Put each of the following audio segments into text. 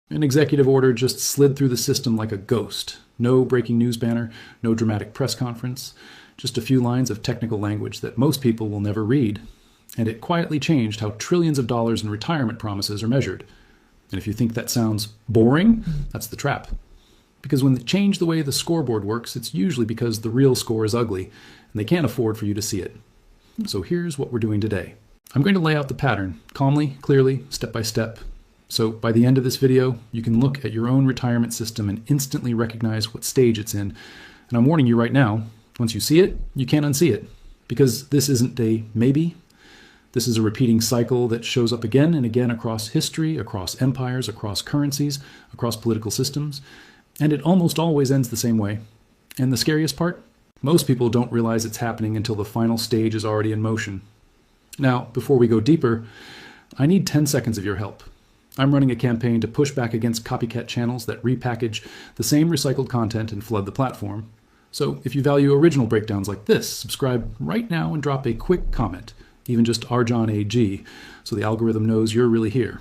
An executive order just slid through the system like a ghost. No breaking news banner, no dramatic press conference, just a few lines of technical language that most people will never read. And it quietly changed how trillions of dollars in retirement promises are measured. And if you think that sounds boring, that's the trap. Because when they change the way the scoreboard works, it's usually because the real score is ugly, and they can't afford for you to see it. So here's what we're doing today. I'm going to lay out the pattern, calmly, clearly, step by step. So by the end of this video, you can look at your own retirement system and instantly recognize what stage it's in. And I'm warning you right now, once you see it, you can't unsee it. Because this isn't a maybe. This is a repeating cycle that shows up again and again across history, across empires, across currencies, across political systems. And it almost always ends the same way. And the scariest part? Most people don't realize it's happening until the final stage is already in motion. Now, before we go deeper, I need 10 seconds of your help. I'm running a campaign to push back against copycat channels that repackage the same recycled content and flood the platform. So if you value original breakdowns like this, subscribe right now and drop a quick comment, even just Arjon AG, so the algorithm knows you're really here.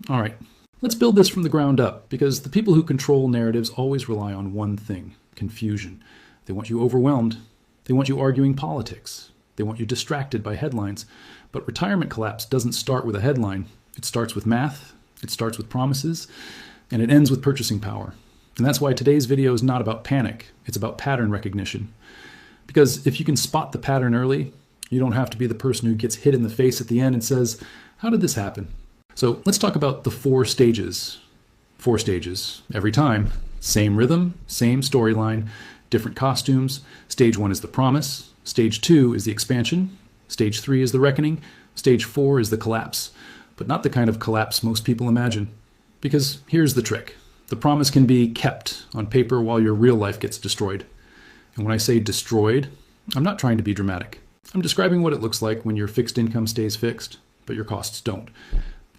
All right, let's build this from the ground up, because the people who control narratives always rely on one thing: confusion. They want you overwhelmed. They want you arguing politics. They want you distracted by headlines. But retirement collapse doesn't start with a headline. It starts with math. It starts with promises, and it ends with purchasing power. And that's why today's video is not about panic. It's about pattern recognition. Because if you can spot the pattern early, you don't have to be the person who gets hit in the face at the end and says, how did this happen? So let's talk about the 4 stages. 4 stages every time. Same rhythm, same storyline, different costumes. Stage 1 is the promise. Stage 2 is the expansion. Stage 3 is the reckoning. Stage 4 is the collapse. But not the kind of collapse most people imagine. Because here's the trick. The promise can be kept on paper while your real life gets destroyed. And when I say destroyed, I'm not trying to be dramatic. I'm describing what it looks like when your fixed income stays fixed, but your costs don't.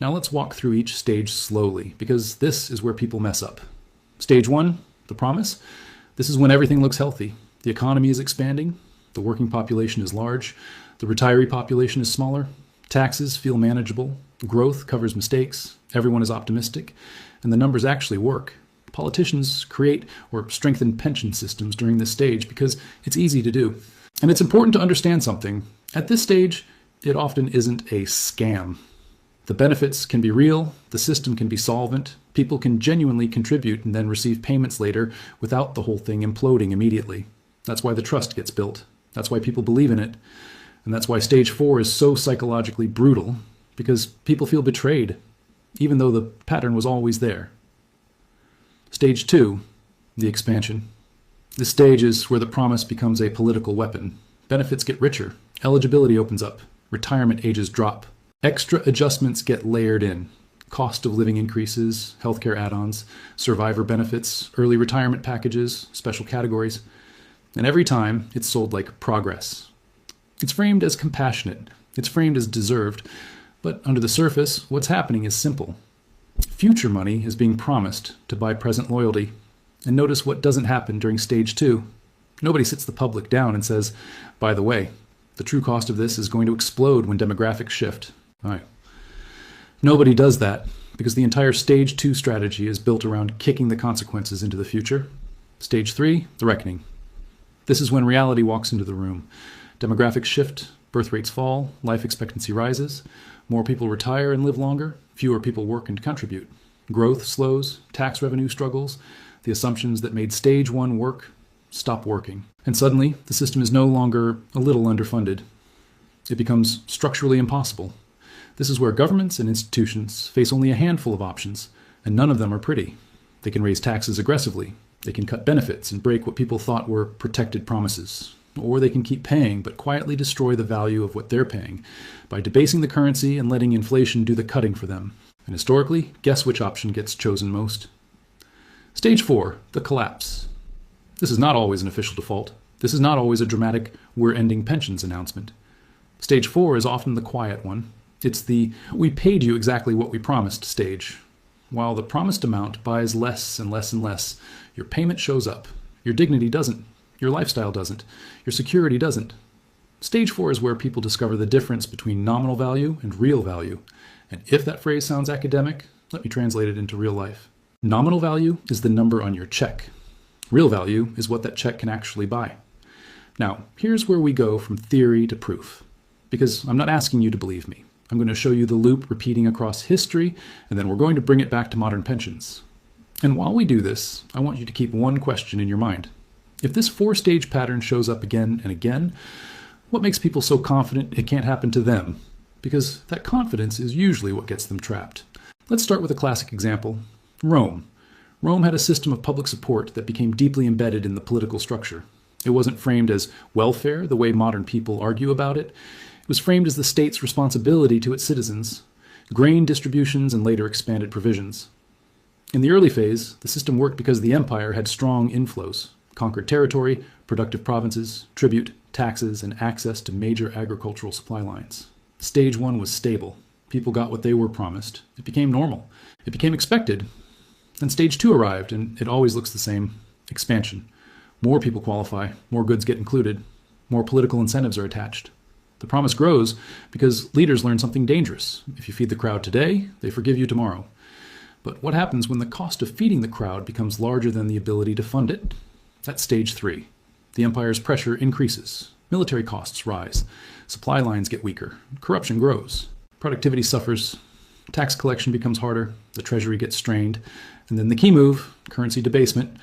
Now let's walk through each stage slowly, because this is where people mess up. Stage 1, the promise. This is when everything looks healthy. The economy is expanding. The working population is large. The retiree population is smaller. Taxes feel manageable. Growth covers mistakes. Everyone is optimistic. And the numbers actually work. Politicians create or strengthen pension systems during this stage because it's easy to do. And it's important to understand something. At this stage, it often isn't a scam. The benefits can be real. The system can be solvent. People can genuinely contribute and then receive payments later without the whole thing imploding immediately. That's why the trust gets built. That's why people believe in it. And that's why stage 4 is so psychologically brutal, because people feel betrayed, even though the pattern was always there. Stage 2, the expansion. This stage is where the promise becomes a political weapon. Benefits get richer. Eligibility opens up. Retirement ages drop. Extra adjustments get layered in. Cost of living increases, healthcare add-ons, survivor benefits, early retirement packages, special categories. And every time, it's sold like progress. It's framed as compassionate. It's framed as deserved. But under the surface, what's happening is simple. Future money is being promised to buy present loyalty. And notice what doesn't happen during stage 2. Nobody sits the public down and says, by the way, the true cost of this is going to explode when demographics shift. All right. Nobody does that because the entire stage 2 strategy is built around kicking the consequences into the future. Stage 3, the reckoning. This is when reality walks into the room. Demographics shift, birth rates fall, life expectancy rises, more people retire and live longer, fewer people work and contribute. Growth slows, tax revenue struggles, the assumptions that made stage 1 work stop working. And suddenly, the system is no longer a little underfunded. It becomes structurally impossible. This is where governments and institutions face only a handful of options, and none of them are pretty. They can raise taxes aggressively. They can cut benefits and break what people thought were protected promises. Or they can keep paying, but quietly destroy the value of what they're paying by debasing the currency and letting inflation do the cutting for them. And historically, guess which option gets chosen most? Stage 4, the collapse. This is not always an official default. This is not always a dramatic, we're ending pensions announcement. Stage 4 is often the quiet one. It's the, we paid you exactly what we promised stage. While the promised amount buys less and less and less, your payment shows up. Your dignity doesn't. Your lifestyle doesn't. Your security doesn't. Stage 4 is where people discover the difference between nominal value and real value. And if that phrase sounds academic, let me translate it into real life. Nominal value is the number on your check. Real value is what that check can actually buy. Now, here's where we go from theory to proof, because I'm not asking you to believe me. I'm going to show you the loop repeating across history, and then we're going to bring it back to modern pensions. And while we do this, I want you to keep one question in your mind. If this four-stage pattern shows up again and again, what makes people so confident it can't happen to them? Because that confidence is usually what gets them trapped. Let's start with a classic example. Rome. Rome had a system of public support that became deeply embedded in the political structure. It wasn't framed as welfare, the way modern people argue about it. It was framed as the state's responsibility to its citizens, grain distributions, and later expanded provisions. In the early phase, the system worked because the empire had strong inflows, conquered territory, productive provinces, tribute, taxes, and access to major agricultural supply lines. Stage 1 was stable. People got what they were promised. It became normal. It became expected. Then stage 2 arrived, and it always looks the same: expansion. More people qualify, more goods get included, more political incentives are attached. The promise grows because leaders learn something dangerous. If you feed the crowd today, they forgive you tomorrow. But what happens when the cost of feeding the crowd becomes larger than the ability to fund it? That's stage 3. The empire's pressure increases. Military costs rise. Supply lines get weaker. Corruption grows. Productivity suffers. Tax collection becomes harder. The treasury gets strained. And then the key move, currency debasement,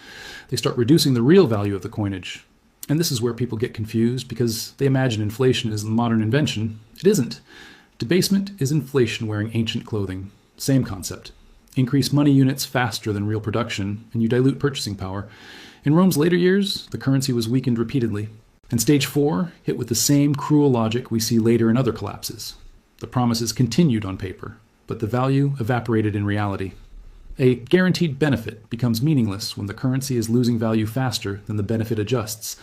they start reducing the real value of the coinage. And this is where people get confused because they imagine inflation is a modern invention. It isn't. Debasement is inflation wearing ancient clothing. Same concept. Increase money units faster than real production, and you dilute purchasing power. In Rome's later years, the currency was weakened repeatedly. And stage 4 hit with the same cruel logic we see later in other collapses. The promises continued on paper, but the value evaporated in reality. A guaranteed benefit becomes meaningless when the currency is losing value faster than the benefit adjusts.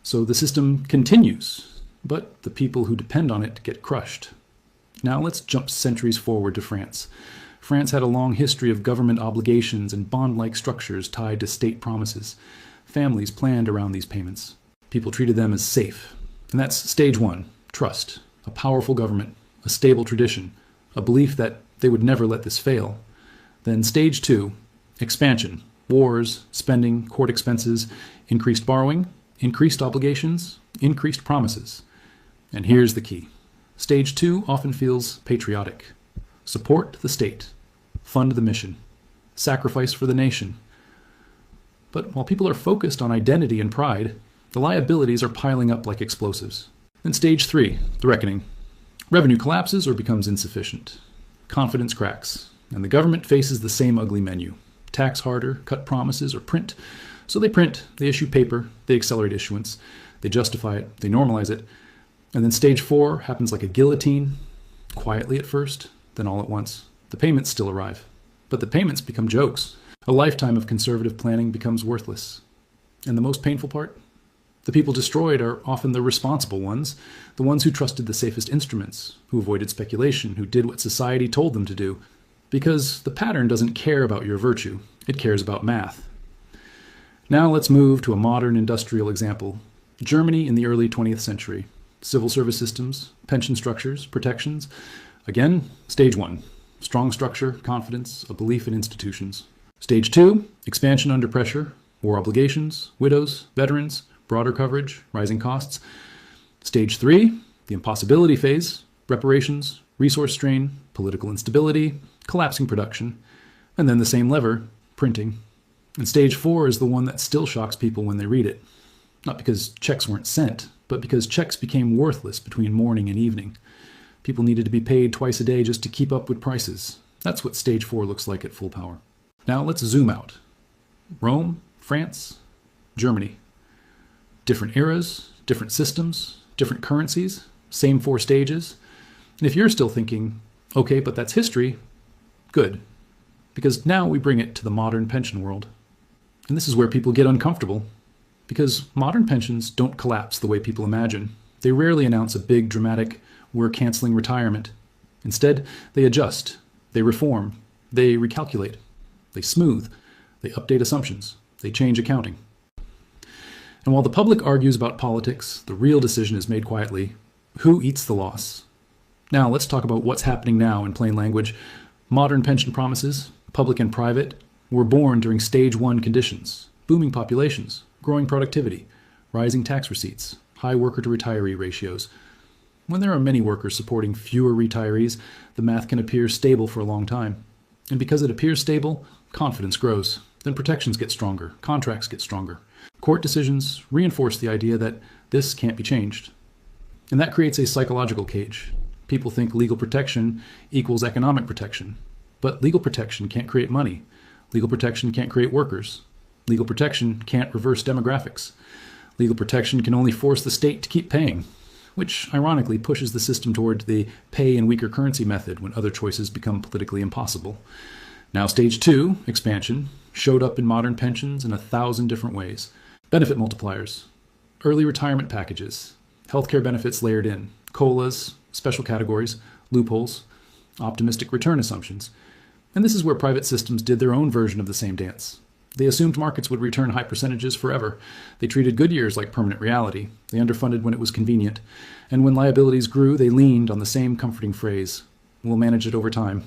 So the system continues, but the people who depend on it get crushed. Now let's jump centuries forward to France. France had a long history of government obligations and bond-like structures tied to state promises. Families planned around these payments. People treated them as safe. And that's stage 1, trust, a powerful government, a stable tradition, a belief that they would never let this fail. Then stage 2, expansion, wars, spending, court expenses, increased borrowing, increased obligations, increased promises. And here's the key. Stage 2 often feels patriotic. Support the state, fund the mission, sacrifice for the nation. But while people are focused on identity and pride, the liabilities are piling up like explosives. Then stage 3, the reckoning. Revenue collapses or becomes insufficient. Confidence cracks. And the government faces the same ugly menu. Tax harder, cut promises, or print. So they print, they issue paper, they accelerate issuance, they justify it, they normalize it. And then stage 4 happens like a guillotine, quietly at first, then all at once. The payments still arrive. But the payments become jokes. A lifetime of conservative planning becomes worthless. And the most painful part? The people destroyed are often the responsible ones, the ones who trusted the safest instruments, who avoided speculation, who did what society told them to do. Because the pattern doesn't care about your virtue, it cares about math. Now let's move to a modern industrial example. Germany in the early 20th century. Civil service systems, pension structures, protections. Again, stage 1, strong structure, confidence, a belief in institutions. Stage 2, expansion under pressure, war obligations, widows, veterans, broader coverage, rising costs. Stage 3, the impossibility phase, reparations, resource strain, political instability, collapsing production, and then the same lever, printing. And stage 4 is the one that still shocks people when they read it. Not because checks weren't sent, but because checks became worthless between morning and evening. People needed to be paid twice a day just to keep up with prices. That's what stage 4 looks like at full power. Now let's zoom out. Rome, France, Germany. Different eras, different systems, different currencies, same 4 stages. And if you're still thinking, okay, but that's history, good. Because now we bring it to the modern pension world. And this is where people get uncomfortable. Because modern pensions don't collapse the way people imagine. They rarely announce a big, dramatic, we're canceling retirement. Instead, they adjust, they reform, they recalculate, they smooth, they update assumptions, they change accounting. And while the public argues about politics, the real decision is made quietly. Who eats the loss? Now let's talk about what's happening now in plain language. Modern pension promises, public and private, were born during stage 1 conditions: booming populations, growing productivity, rising tax receipts, high worker-to-retiree ratios. When there are many workers supporting fewer retirees, the math can appear stable for a long time. And because it appears stable, confidence grows. Then protections get stronger, contracts get stronger. Court decisions reinforce the idea that this can't be changed. And that creates a psychological cage. People think legal protection equals economic protection. But legal protection can't create money. Legal protection can't create workers. Legal protection can't reverse demographics. Legal protection can only force the state to keep paying, which ironically pushes the system toward the pay in weaker currency method when other choices become politically impossible. Now, stage 2, expansion, showed up in modern pensions in 1,000 different ways. Benefit multipliers, early retirement packages, healthcare benefits layered in, COLAs, special categories, loopholes, optimistic return assumptions. And this is where private systems did their own version of the same dance. They assumed markets would return high percentages forever. They treated good years like permanent reality. They underfunded when it was convenient. And when liabilities grew, they leaned on the same comforting phrase: we'll manage it over time.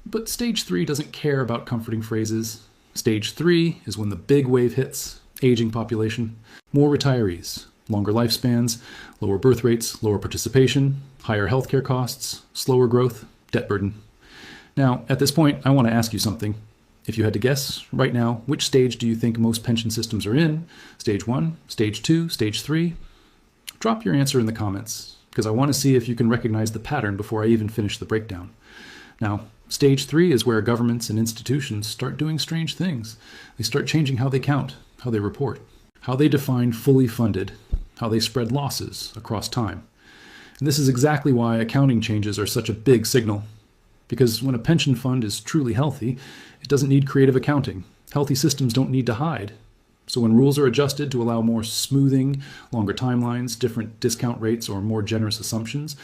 But stage 3 doesn't care about comforting phrases. Stage 3 is when the big wave hits: aging population, more retirees, longer lifespans, lower birth rates, lower participation, higher healthcare costs, slower growth, debt burden. Now, at this point, I want to ask you something. If you had to guess right now, which stage do you think most pension systems are in? Stage 1, stage 2, stage 3? Drop your answer in the comments, because I want to see if you can recognize the pattern before I even finish the breakdown. Now, stage 3 is where governments and institutions start doing strange things. They start changing how they count, how they report, how they define fully funded, how they spread losses across time. And this is exactly why accounting changes are such a big signal. Because when a pension fund is truly healthy, it doesn't need creative accounting. Healthy systems don't need to hide. So when rules are adjusted to allow more smoothing, longer timelines, different discount rates, or more generous assumptions,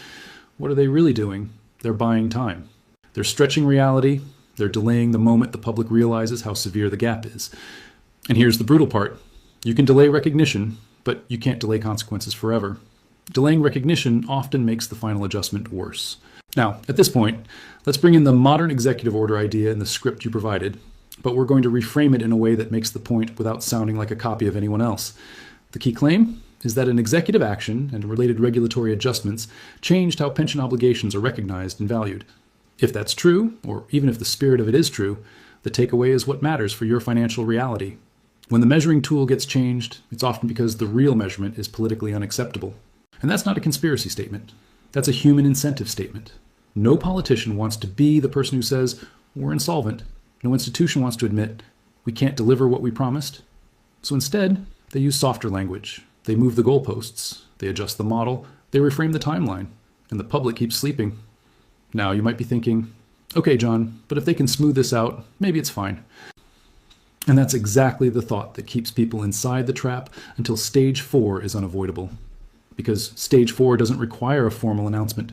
what are they really doing? They're buying time. They're stretching reality. They're delaying the moment the public realizes how severe the gap is. And here's the brutal part. You can delay recognition, but you can't delay consequences forever. Delaying recognition often makes the final adjustment worse. Now, at this point, let's bring in the modern executive order idea in the script you provided, but we're going to reframe it in a way that makes the point without sounding like a copy of anyone else. The key claim is that an executive action and related regulatory adjustments changed how pension obligations are recognized and valued. If that's true, or even if the spirit of it is true, the takeaway is what matters for your financial reality. When the measuring tool gets changed, it's often because the real measurement is politically unacceptable. And that's not a conspiracy statement. That's a human incentive statement. No politician wants to be the person who says, we're insolvent. No institution wants to admit, we can't deliver what we promised. So instead, they use softer language. They move the goalposts. They adjust the model. They reframe the timeline. And the public keeps sleeping. Now, you might be thinking, okay, John, but if they can smooth this out, maybe it's fine. And that's exactly the thought that keeps people inside the trap until stage 4 is unavoidable. Because stage 4 doesn't require a formal announcement.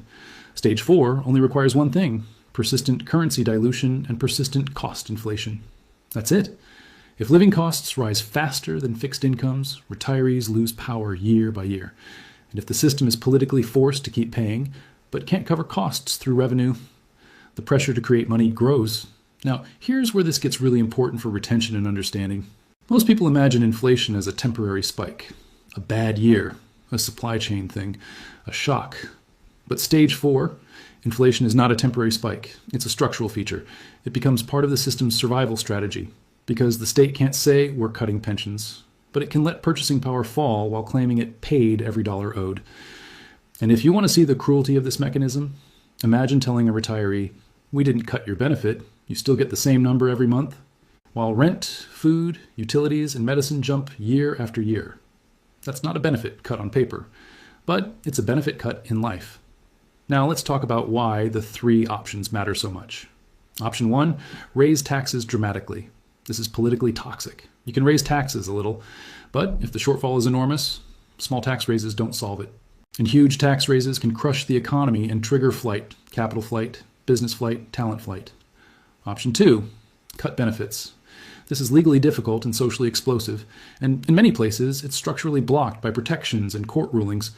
Stage 4 only requires one thing: persistent currency dilution and persistent cost inflation. That's it. If living costs rise faster than fixed incomes, retirees lose power year by year. And if the system is politically forced to keep paying, but can't cover costs through revenue, the pressure to create money grows. Now, here's where this gets really important for retention and understanding. Most people imagine inflation as a temporary spike, a bad year, a supply chain thing, a shock. But stage 4, inflation is not a temporary spike. It's a structural feature. It becomes part of the system's survival strategy, because the state can't say we're cutting pensions, but it can let purchasing power fall while claiming it paid every dollar owed. And if you want to see the cruelty of this mechanism, imagine telling a retiree, we didn't cut your benefit, you still get the same number every month, while rent, food, utilities, and medicine jump year after year. That's not a benefit cut on paper, but it's a benefit cut in life. Now let's talk about why the 3 options matter so much. Option 1, raise taxes dramatically. This is politically toxic. You can raise taxes a little, but if the shortfall is enormous, small tax raises don't solve it. And huge tax raises can crush the economy and trigger flight, capital flight, business flight, talent flight. Option 2, cut benefits. This is legally difficult and socially explosive, and in many places, it's structurally blocked by protections and court rulings.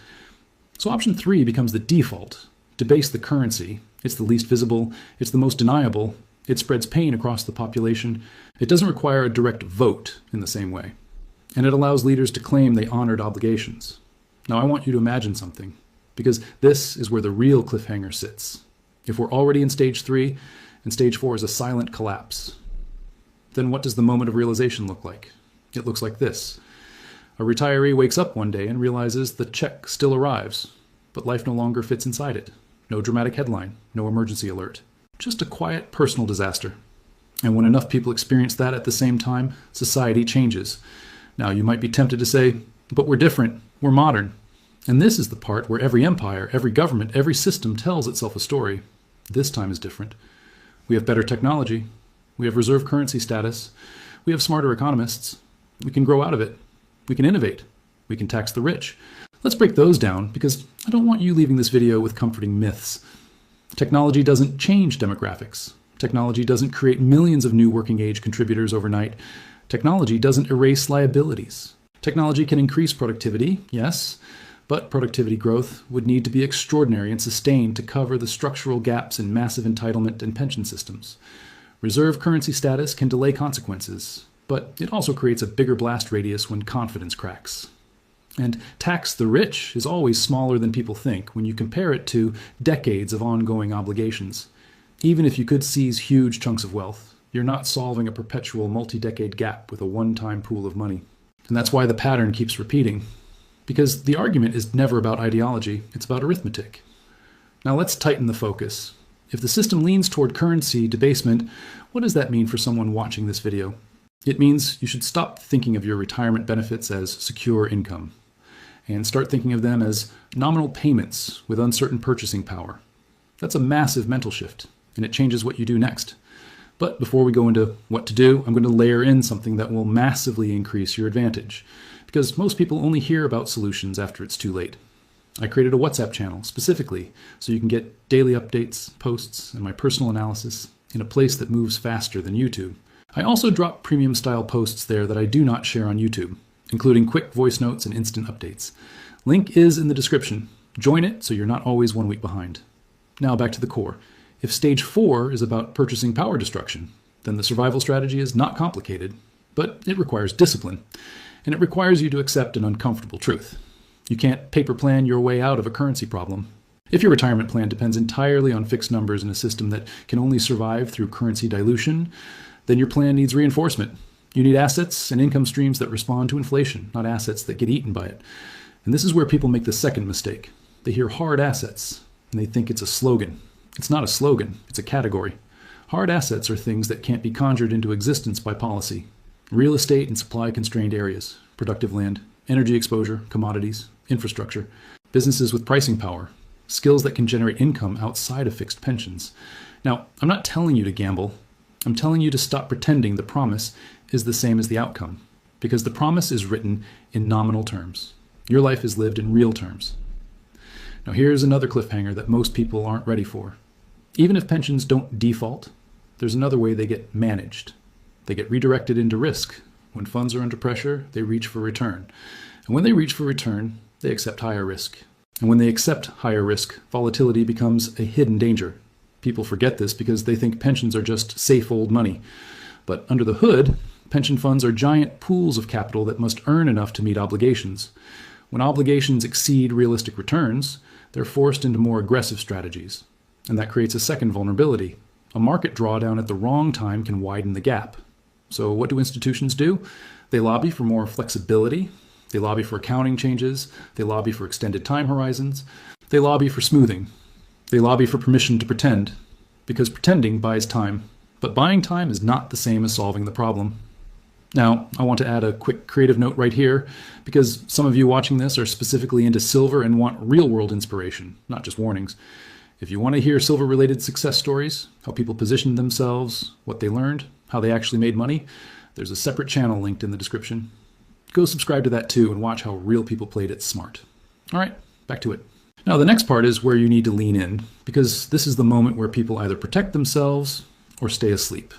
So option 3 becomes the default. Debase the currency. It's the least visible, it's the most deniable, It spreads pain across the population. It doesn't require a direct vote in the same way. And it allows leaders to claim they honored obligations. Now I want you to imagine something, because this is where the real cliffhanger sits. If we're already in stage 3, and stage 4 is a silent collapse, then what does the moment of realization look like? It looks like this. A retiree wakes up one day and realizes the check still arrives, but life no longer fits inside it. No dramatic headline, no emergency alert. Just a quiet personal disaster. And when enough people experience that at the same time, society changes. Now, you might be tempted to say, but we're different, we're modern. And this is the part where every empire, every government, every system tells itself a story. This time is different. We have better technology. We have reserve currency status. We have smarter economists. We can grow out of it. We can innovate. We can tax the rich. Let's break those down, because I don't want you leaving this video with comforting myths. Technology doesn't change demographics. Technology doesn't create millions of new working age contributors overnight. Technology doesn't erase liabilities. Technology can increase productivity, yes, but productivity growth would need to be extraordinary and sustained to cover the structural gaps in massive entitlement and pension systems. Reserve currency status can delay consequences, but it also creates a bigger blast radius when confidence cracks. And tax the rich is always smaller than people think when you compare it to decades of ongoing obligations. Even if you could seize huge chunks of wealth, you're not solving a perpetual multi-decade gap with a one-time pool of money. And that's why the pattern keeps repeating. Because the argument is never about ideology, it's about arithmetic. Now let's tighten the focus. If the system leans toward currency debasement, what does that mean for someone watching this video? It means you should stop thinking of your retirement benefits as secure income, and start thinking of them as nominal payments with uncertain purchasing power. That's a massive mental shift, and it changes what you do next. But before we go into what to do, I'm going to layer in something that will massively increase your advantage, because most people only hear about solutions after it's too late. I created a WhatsApp channel specifically so you can get daily updates, posts, and my personal analysis in a place that moves faster than YouTube. I also drop premium style posts there that I do not share on YouTube, including quick voice notes and instant updates. Link is in the description. Join it so you're not always 1 week behind. Now back to the core. If stage 4 is about purchasing power destruction, then the survival strategy is not complicated, but it requires discipline, and it requires you to accept an uncomfortable truth. You can't paper plan your way out of a currency problem. If your retirement plan depends entirely on fixed numbers in a system that can only survive through currency dilution, then your plan needs reinforcement. You need assets and income streams that respond to inflation, not assets that get eaten by it. And this is where people make the second mistake. They hear hard assets, and they think it's a slogan. It's not a slogan, it's a category. Hard assets are things that can't be conjured into existence by policy. Real estate in supply-constrained areas, productive land, energy exposure, commodities, infrastructure, businesses with pricing power, skills that can generate income outside of fixed pensions. Now, I'm not telling you to gamble. I'm telling you to stop pretending the promise is the same as the outcome, because the promise is written in nominal terms. Your life is lived in real terms. Now here's another cliffhanger that most people aren't ready for. Even if pensions don't default, there's another way they get managed. They get redirected into risk. When funds are under pressure, they reach for return. And when they reach for return, they accept higher risk. And when they accept higher risk, volatility becomes a hidden danger. People forget this because they think pensions are just safe old money. But under the hood, pension funds are giant pools of capital that must earn enough to meet obligations. When obligations exceed realistic returns, they're forced into more aggressive strategies. And that creates a second vulnerability. A market drawdown at the wrong time can widen the gap. So what do institutions do? They lobby for more flexibility. They lobby for accounting changes. They lobby for extended time horizons. They lobby for smoothing. They lobby for permission to pretend, because pretending buys time. But buying time is not the same as solving the problem. Now, I want to add a quick creative note right here, because some of you watching this are specifically into silver and want real-world inspiration, not just warnings. If you want to hear silver-related success stories, how people positioned themselves, what they learned, how they actually made money, there's a separate channel linked in the description. Go subscribe to that too and watch how real people played it smart. All right, back to it. Now, the next part is where you need to lean in, because this is the moment where people either protect themselves or stay asleep.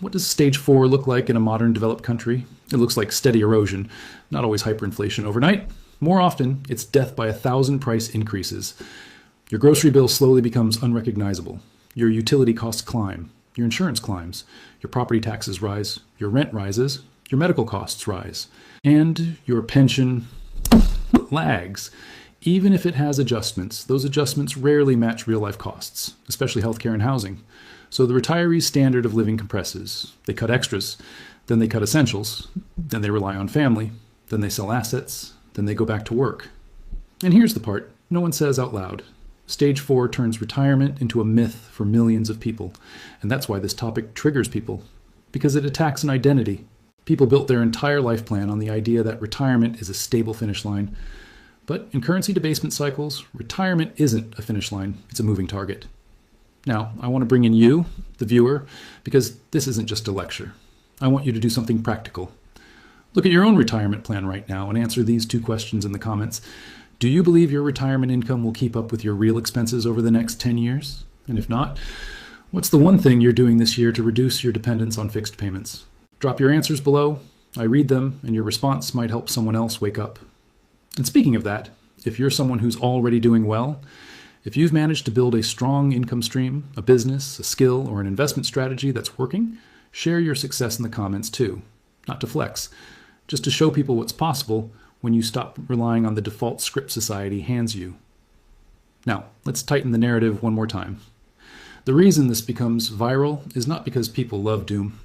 What does stage 4 look like in a modern developed country? It looks like steady erosion, not always hyperinflation overnight. More often, it's death by 1,000 price increases. Your grocery bill slowly becomes unrecognizable. Your utility costs climb. your insurance climbs, your property taxes rise, your rent rises, your medical costs rise, and your pension lags. Even if it has adjustments, those adjustments rarely match real-life costs, especially healthcare and housing. So the retiree's standard of living compresses. They cut extras, then they cut essentials, then they rely on family, then they sell assets, then they go back to work. And here's the part no one says out loud. Stage 4 turns retirement into a myth for millions of people. And that's why this topic triggers people, because it attacks an identity. People built their entire life plan on the idea that retirement is a stable finish line. But in currency debasement cycles, retirement isn't a finish line, it's a moving target. Now, I want to bring in you, the viewer, because this isn't just a lecture. I want you to do something practical. Look at your own retirement plan right now and answer these 2 questions in the comments. Do you believe your retirement income will keep up with your real expenses over the next 10 years? And if not, what's the one thing you're doing this year to reduce your dependence on fixed payments? Drop your answers below. I read them, and your response might help someone else wake up. And speaking of that, if you're someone who's already doing well, if you've managed to build a strong income stream, a business, a skill, or an investment strategy that's working, share your success in the comments too. Not to flex, just to show people what's possible when you stop relying on the default script society hands you. Now, let's tighten the narrative one more time. The reason this becomes viral is not because people love doom.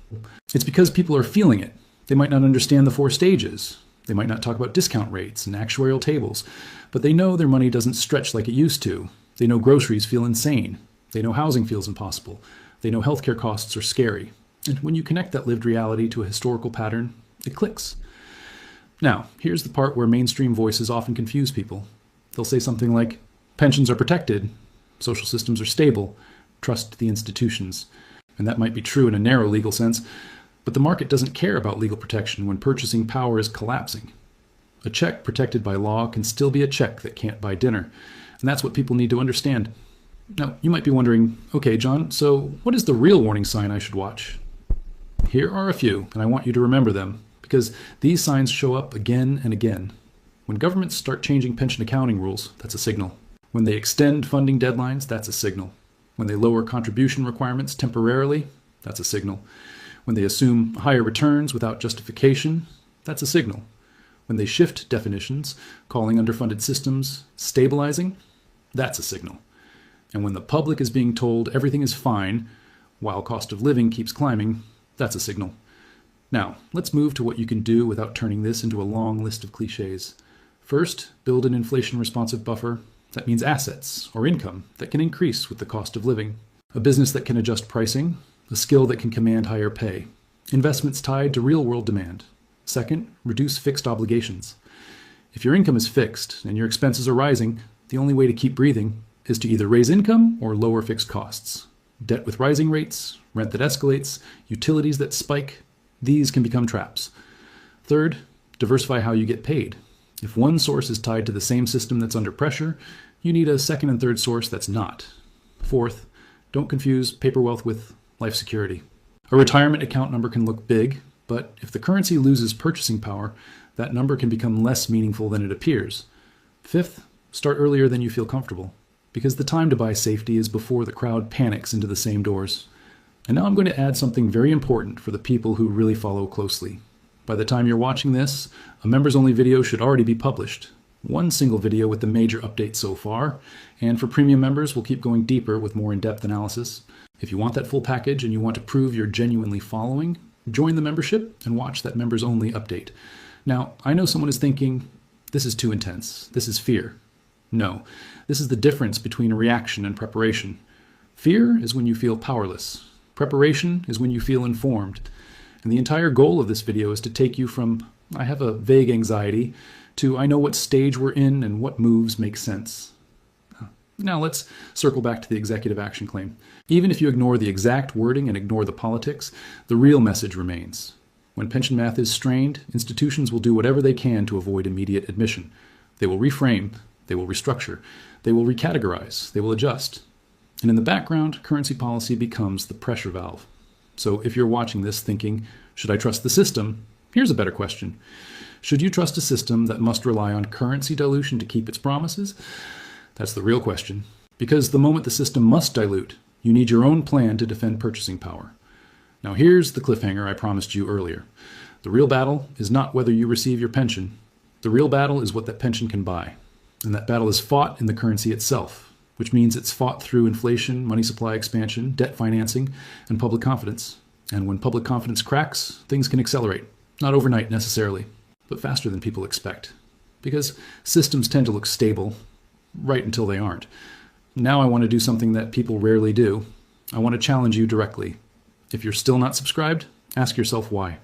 It's because people are feeling it. They might not understand the 4 stages. They might not talk about discount rates and actuarial tables, but they know their money doesn't stretch like it used to. They know groceries feel insane. They know housing feels impossible. They know healthcare costs are scary. And when you connect that lived reality to a historical pattern, it clicks. Now, here's the part where mainstream voices often confuse people. They'll say something like, pensions are protected, social systems are stable, trust the institutions. And that might be true in a narrow legal sense, but the market doesn't care about legal protection when purchasing power is collapsing. A check protected by law can still be a check that can't buy dinner, and that's what people need to understand. Now, you might be wondering, okay, John, so what is the real warning sign I should watch? Here are a few, and I want you to remember them, because these signs show up again and again. When governments start changing pension accounting rules, that's a signal. When they extend funding deadlines, that's a signal. When they lower contribution requirements temporarily, that's a signal. When they assume higher returns without justification, that's a signal. When they shift definitions, calling underfunded systems stabilizing, that's a signal. And when the public is being told everything is fine while cost of living keeps climbing, that's a signal. Now, let's move to what you can do without turning this into a long list of cliches. First, build an inflation-responsive buffer. That means assets or income that can increase with the cost of living. A business that can adjust pricing. A skill that can command higher pay. Investments tied to real-world demand. Second, reduce fixed obligations. If your income is fixed and your expenses are rising, the only way to keep breathing is to either raise income or lower fixed costs. Debt with rising rates, rent that escalates, utilities that spike, these can become traps. Third, diversify how you get paid. If one source is tied to the same system that's under pressure, you need a second and third source that's not. Fourth, don't confuse paper wealth with life security. A retirement account number can look big, but if the currency loses purchasing power, that number can become less meaningful than it appears. Fifth, start earlier than you feel comfortable, because the time to buy safety is before the crowd panics into the same doors. And now I'm going to add something very important for the people who really follow closely. By the time you're watching this, a members-only video should already be published. One single video with the major updates so far, and for premium members, we'll keep going deeper with more in-depth analysis. If you want that full package and you want to prove you're genuinely following, join the membership and watch that members-only update. Now, I know someone is thinking, this is too intense, this is fear. No, this is the difference between a reaction and preparation. Fear is when you feel powerless. Preparation is when you feel informed. And the entire goal of this video is to take you from, I have a vague anxiety, to I know what stage we're in and what moves make sense. Now let's circle back to the executive action claim. Even if you ignore the exact wording and ignore the politics, the real message remains. When pension math is strained, institutions will do whatever they can to avoid immediate admission. They will reframe, they will restructure, they will recategorize, they will adjust. And in the background, currency policy becomes the pressure valve. So if you're watching this thinking, should I trust the system? Here's a better question. Should you trust a system that must rely on currency dilution to keep its promises? That's the real question. Because the moment the system must dilute, You need your own plan to defend purchasing power. Now here's the cliffhanger I promised you earlier. The real battle is not whether you receive your pension. The real battle is what that pension can buy. And that battle is fought in the currency itself, which means it's fought through inflation, money supply expansion, debt financing, and public confidence. And when public confidence cracks, things can accelerate. Not overnight necessarily, but faster than people expect. Because systems tend to look stable, right until they aren't. Now I want to do something that people rarely do. I want to challenge you directly. If you're still not subscribed, ask yourself why.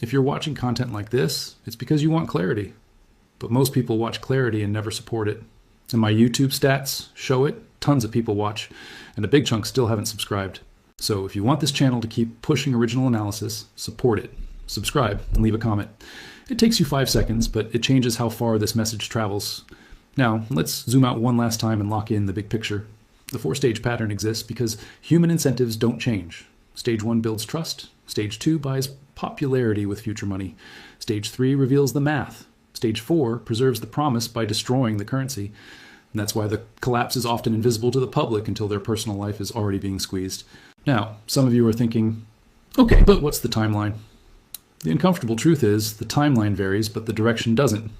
If you're watching content like this, it's because you want clarity. But most people watch clarity and never support it. And my YouTube stats show it. Tons of people watch, and a big chunk still haven't subscribed. So if you want this channel to keep pushing original analysis, support it. Subscribe and leave a comment. It takes you 5 seconds, but it changes how far this message travels. Now, let's zoom out one last time and lock in the big picture. The 4-stage pattern exists because human incentives don't change. Stage 1 builds trust. Stage 2 buys popularity with future money. Stage 3 reveals the math. Stage 4 preserves the promise by destroying the currency. And that's why the collapse is often invisible to the public until their personal life is already being squeezed. Now, some of you are thinking, okay, but what's the timeline? The uncomfortable truth is the timeline varies, but the direction doesn't.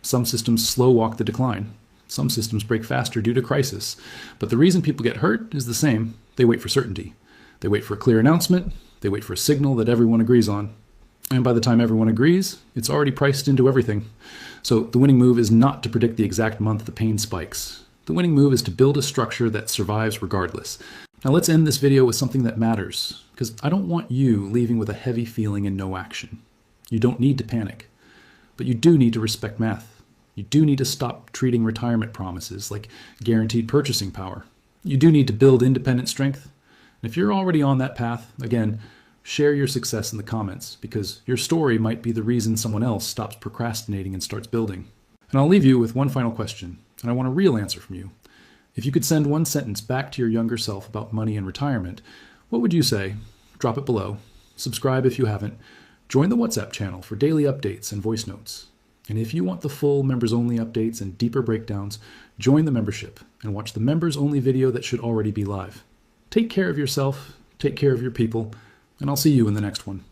Some systems slow walk the decline. Some systems break faster due to crisis. But the reason people get hurt is the same. They wait for certainty. They wait for a clear announcement. They wait for a signal that everyone agrees on. And by the time everyone agrees, it's already priced into everything. So the winning move is not to predict the exact month the pain spikes. The winning move is to build a structure that survives regardless. Now let's end this video with something that matters, because I don't want you leaving with a heavy feeling and no action. You don't need to panic, but you do need to respect math. You do need to stop treating retirement promises like guaranteed purchasing power. You do need to build independent strength. And if you're already on that path, again, share your success in the comments, because your story might be the reason someone else stops procrastinating and starts building. And I'll leave you with one final question, and I want a real answer from you. If you could send one sentence back to your younger self about money and retirement, what would you say? Drop it below. Subscribe if you haven't. Join the WhatsApp channel for daily updates and voice notes. And if you want the full members-only updates and deeper breakdowns, join the membership and watch the members-only video that should already be live. Take care of yourself, take care of your people, and I'll see you in the next one.